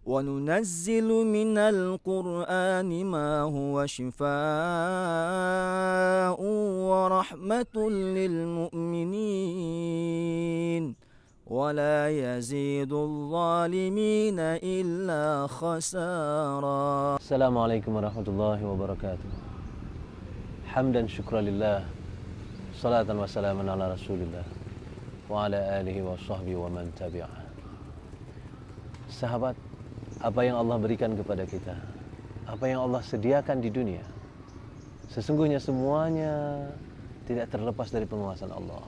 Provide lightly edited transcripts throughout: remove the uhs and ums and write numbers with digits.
وننزل من القرآن ما هو شفاء ورحمة للمؤمنين ولا يزيد الظالمين إلا خسارا. السلام عليكم ورحمة الله وبركاته. حمدا شكرا لله صلاة وسلاما على رسول الله وعلى آله وصحbihi wa man tabi'ah. Sahabat, apa yang Allah berikan kepada kita, apa yang Allah sediakan di dunia, sesungguhnya semuanya tidak terlepas dari penguasaan Allah.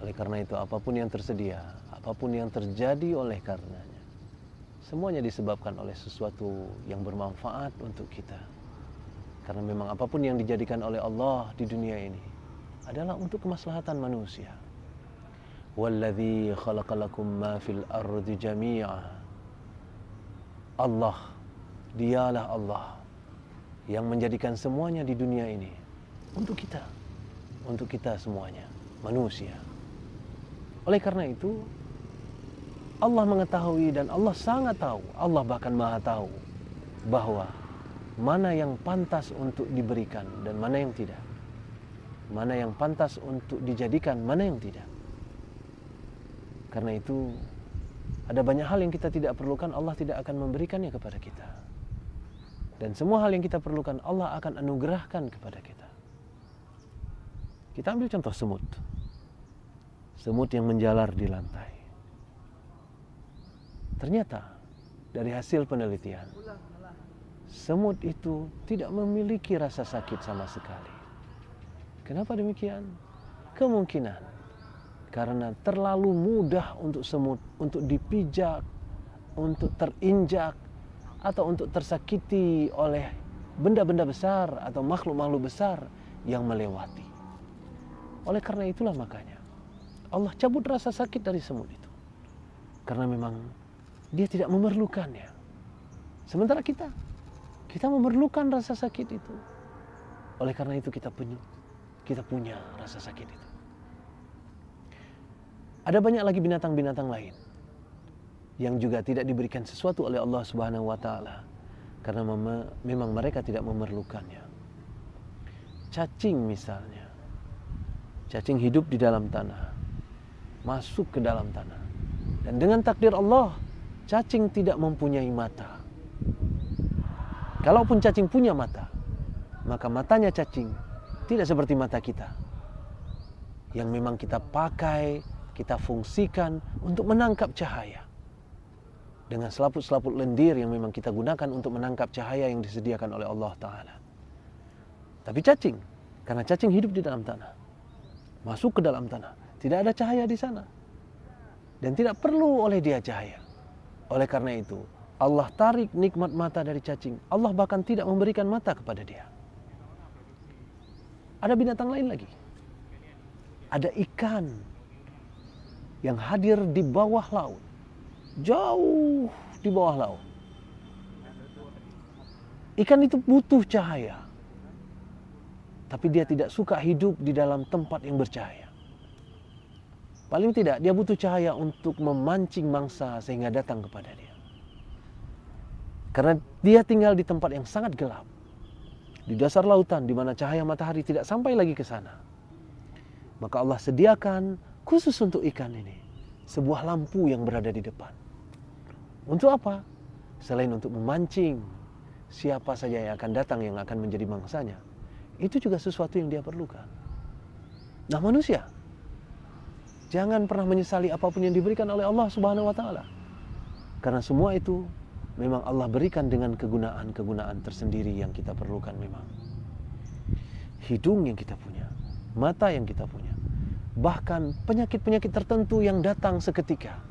Oleh karena itu, apapun yang tersedia, apapun yang terjadi oleh karenanya, semuanya disebabkan oleh sesuatu yang bermanfaat untuk kita. Karena memang apapun yang dijadikan oleh Allah di dunia ini adalah untuk kemaslahatan manusia. Walladzi khalaqalakum ma fil ardi jami'a. Allah, dialah Allah yang menjadikan semuanya di dunia ini untuk kita semuanya, manusia. Oleh karena itu, Allah mengetahui dan Allah sangat tahu, Allah bahkan maha tahu bahwa mana yang pantas untuk diberikan dan mana yang tidak. Mana yang pantas untuk dijadikan, mana yang tidak. Karena itu, ada banyak hal yang kita tidak perlukan, Allah tidak akan memberikannya kepada kita. Dan semua hal yang kita perlukan, Allah akan anugerahkan kepada kita. Kita ambil contoh semut. Semut yang menjalar di lantai. Ternyata, dari hasil penelitian, semut itu tidak memiliki rasa sakit sama sekali. Kenapa demikian? Kemungkinan karena terlalu mudah untuk semut untuk dipijak, untuk terinjak, atau untuk tersakiti oleh benda-benda besar atau makhluk-makhluk besar yang melewati. Oleh karena itulah makanya Allah cabut rasa sakit dari semut itu. Karena memang dia tidak memerlukannya. Sementara kita memerlukan rasa sakit itu. Oleh karena itu kita punya rasa sakit itu. Ada banyak lagi binatang-binatang lain yang juga tidak diberikan sesuatu oleh Allah Subhanahu wa taala karena memang mereka tidak memerlukannya. Cacing misalnya. Cacing hidup di dalam tanah, masuk ke dalam tanah. Dan dengan takdir Allah, cacing tidak mempunyai mata. Kalaupun cacing punya mata, maka matanya cacing tidak seperti mata kita, yang memang kita pakai, kita fungsikan untuk menangkap cahaya. Dengan selaput-selaput lendir yang memang kita gunakan untuk menangkap cahaya yang disediakan oleh Allah Ta'ala. Tapi cacing, karena cacing hidup di dalam tanah, masuk ke dalam tanah, tidak ada cahaya di sana. Dan tidak perlu oleh dia cahaya. Oleh karena itu, Allah tarik nikmat mata dari cacing. Allah bahkan tidak memberikan mata kepada dia. Ada binatang lain lagi. Ada ikan yang hadir di bawah laut, jauh di bawah laut. Ikan itu butuh cahaya, tapi dia tidak suka hidup di dalam tempat yang bercahaya. Paling tidak dia butuh cahaya untuk memancing mangsa sehingga datang kepada dia. Karena dia tinggal di tempat yang sangat gelap, di dasar lautan di mana cahaya matahari tidak sampai lagi ke sana. Maka Allah sediakan khusus untuk ikan ini sebuah lampu yang berada di depan. Untuk apa? Selain untuk memancing siapa saja yang akan datang yang akan menjadi mangsanya, itu juga sesuatu yang dia perlukan. Nah manusia, jangan pernah menyesali apapun yang diberikan oleh Allah Subhanahu wa taala. Karena semua itu memang Allah berikan dengan kegunaan-kegunaan tersendiri yang kita perlukan memang. Hidung yang kita punya, mata yang kita punya, bahkan penyakit-penyakit tertentu yang datang seketika.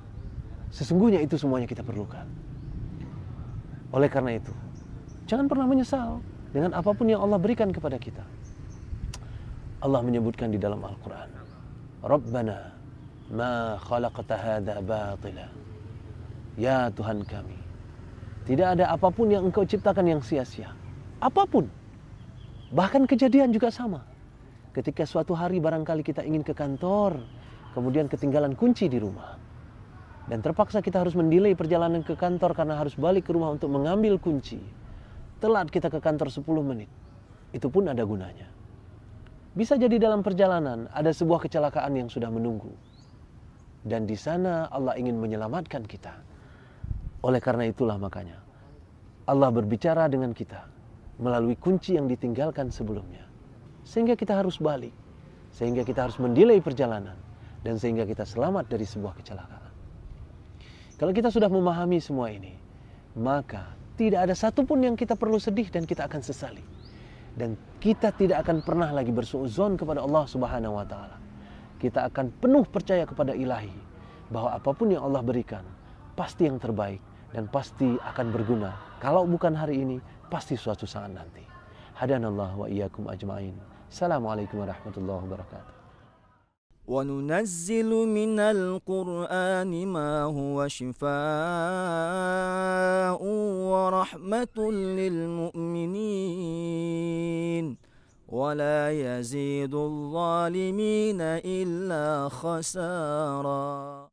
Sesungguhnya itu semuanya kita perlukan. Oleh karena itu, jangan pernah menyesal dengan apapun yang Allah berikan kepada kita. Allah menyebutkan di dalam Al-Quran, Rabbana ma khalaqta hadha batila. Ya Tuhan kami, tidak ada apapun yang Engkau ciptakan yang sia-sia. Apapun. Bahkan kejadian juga sama. Ketika suatu hari barangkali kita ingin ke kantor, kemudian ketinggalan kunci di rumah. dan terpaksa kita harus mendelay perjalanan ke kantor karena harus balik ke rumah untuk mengambil kunci, telat kita ke kantor 10 menit, itu pun ada gunanya. Bisa jadi dalam perjalanan ada sebuah kecelakaan yang sudah menunggu, dan di sana Allah ingin menyelamatkan kita. Oleh karena itulah makanya Allah berbicara dengan kita melalui kunci yang ditinggalkan sebelumnya, sehingga kita harus balik, sehingga kita harus mendelay perjalanan, dan sehingga kita selamat dari sebuah kecelakaan. Kalau kita sudah memahami semua ini, maka tidak ada satupun yang kita perlu sedih dan kita akan sesali. Dan kita tidak akan pernah lagi bersuudzon kepada Allah Subhanahu wa Ta'ala. Kita akan penuh percaya kepada Ilahi, bahwa apapun yang Allah berikan pasti yang terbaik dan pasti akan berguna. Kalau bukan hari ini, pasti suatu saat nanti. Hadanallah wa iyyakum ajma'in. Assalamualaikum warahmatullahi wabarakatuh. وننزل من القرآن ما هو شفاء ورحمة للمؤمنين ولا يزيد الظالمين إلا خسارا.